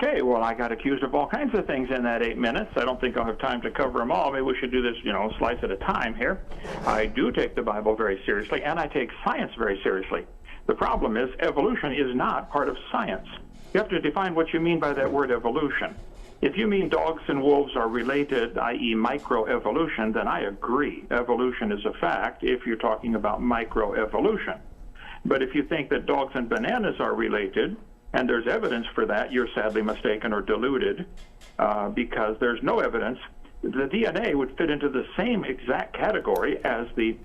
Okay, well, I got accused of all kinds of things in that 8 minutes. I don't think I'll have time to cover them all. Maybe we should do this, slice at a time here. I do take the Bible very seriously, and I take science very seriously. The problem is evolution is not part of science. You have to define what you mean by that word evolution. If you mean dogs and wolves are related, i.e. microevolution, then I agree. Evolution is a fact if you're talking about microevolution. But if you think that dogs and bananas are related, and there's evidence for that, you're sadly mistaken or deluded, because there's no evidence. The DNA would fit into the same exact category as the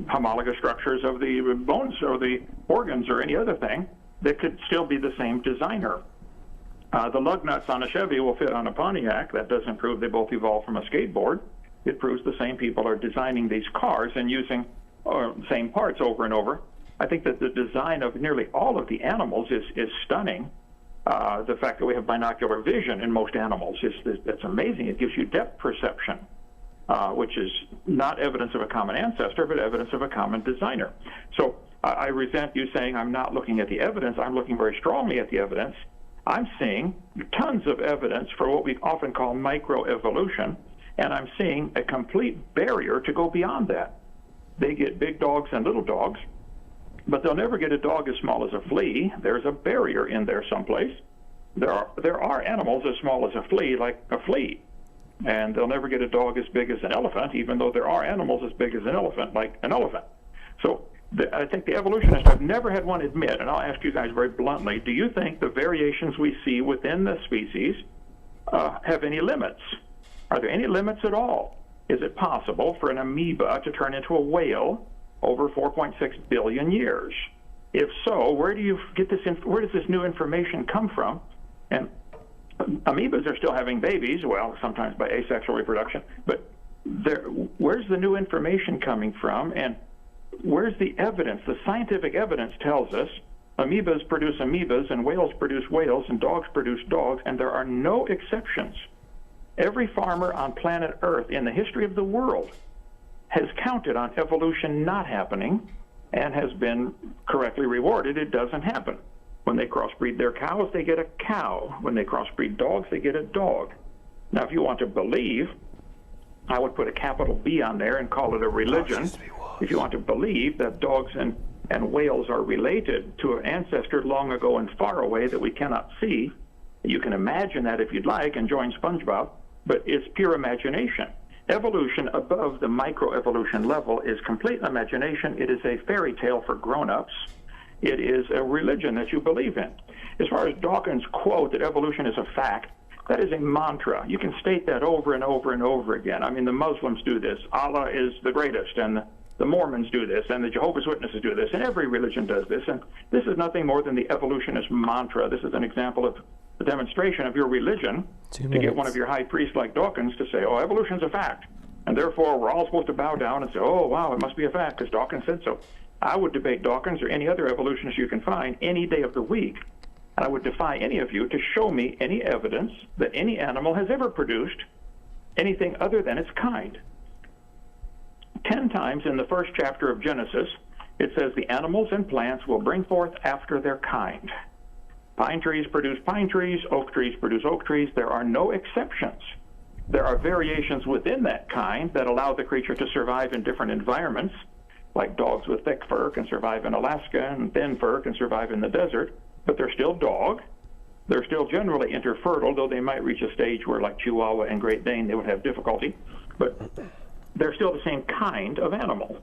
homologous structures of the bones or the organs or any other thing that could still be the same designer. The lug nuts on a Chevy will fit on a Pontiac. That doesn't prove they both evolved from a skateboard. It proves the same people are designing these cars and using same parts over and over. I think that the design of nearly all of the animals is stunning. The fact that we have binocular vision in most animals that's amazing. It gives you depth perception, which is not evidence of a common ancestor, but evidence of a common designer. So I resent you saying I'm not looking at the evidence. I'm looking very strongly at the evidence. I'm seeing tons of evidence for what we often call microevolution, and I'm seeing a complete barrier to go beyond that. They get big dogs and little dogs, but they'll never get a dog as small as a flea. There's a barrier in there someplace. There are animals as small as a flea, like a flea, and they'll never get a dog as big as an elephant, even though there are animals as big as an elephant, like an elephant. So I think the evolutionists, I've never had one admit, and I'll ask you guys very bluntly, do you think the variations we see within the species have any limits? Are there any limits at all? Is it possible for an amoeba to turn into a whale over 4.6 billion years? If so, where do you get this? Where does this new information come from? And amoebas are still having babies, well, sometimes by asexual reproduction, but where's the new information coming from? And where's the evidence? The scientific evidence tells us amoebas produce amoebas, and whales produce whales, and dogs produce dogs, and there are no exceptions. Every farmer on planet Earth in the history of the world has counted on evolution not happening and has been correctly rewarded. It doesn't happen. When they crossbreed their cows, they get a cow. When they crossbreed dogs, they get a dog. Now, if you want to believe, I would put a capital B on there and call it a religion. If you want to believe that dogs and whales are related to an ancestor long ago and far away that we cannot see, you can imagine that if you'd like and join SpongeBob, but it's pure imagination. Evolution above the microevolution level is complete imagination. It is a fairy tale for grown-ups. It is a religion that you believe in. As far as Dawkins' quote that evolution is a fact, that is a mantra. You can state that over and over and over again. I mean, the Muslims do this. Allah is the greatest, and the Mormons do this, and the Jehovah's Witnesses do this, and every religion does this. And this is nothing more than the evolutionist mantra. This is an example of the demonstration of your religion to get one of your high priests like Dawkins to say, oh, evolution's a fact, and therefore we're all supposed to bow down and say, oh, wow, it must be a fact because Dawkins said so. I would debate Dawkins or any other evolutionist you can find any day of the week, and I would defy any of you to show me any evidence that any animal has ever produced anything other than its kind. 10 times in the first chapter of Genesis, it says the animals and plants will bring forth after their kind. Pine trees produce pine trees, oak trees produce oak trees. There are no exceptions. There are variations within that kind that allow the creature to survive in different environments, like dogs with thick fur can survive in Alaska and thin fur can survive in the desert, but they're still dog. They're still generally interfertile, though they might reach a stage where, like Chihuahua and Great Dane, they would have difficulty, but they're still the same kind of animal.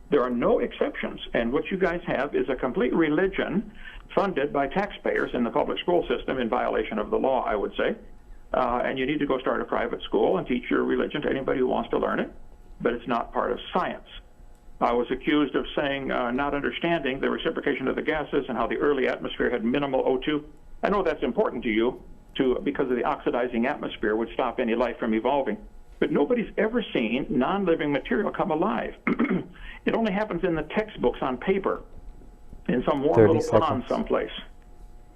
There are no exceptions, and what you guys have is a complete religion funded by taxpayers in the public school system in violation of the law, I would say. And you need to go start a private school and teach your religion to anybody who wants to learn it, but it's not part of science. I was accused of saying not understanding the reciprocation of the gases and how the early atmosphere had minimal O2. I know that's important to you because of the oxidizing atmosphere would stop any life from evolving. But nobody's ever seen non-living material come alive. It only happens in the textbooks on paper, in some warm little pond someplace.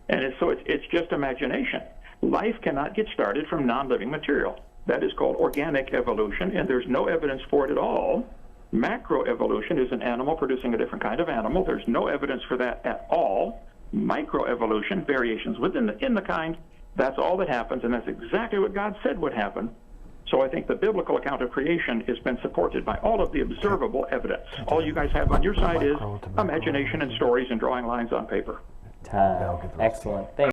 And it's just imagination. Life cannot get started from non-living material. That is called organic evolution, and there's no evidence for it at all. Macroevolution is an animal producing a different kind of animal. There's no evidence for that at all. Microevolution, variations in the kind, That's all that happens, and that's exactly what God said would happen. So I think the biblical account of creation has been supported by all of the observable evidence. All you guys have on your side is imagination and stories and drawing lines on paper. Excellent. Thank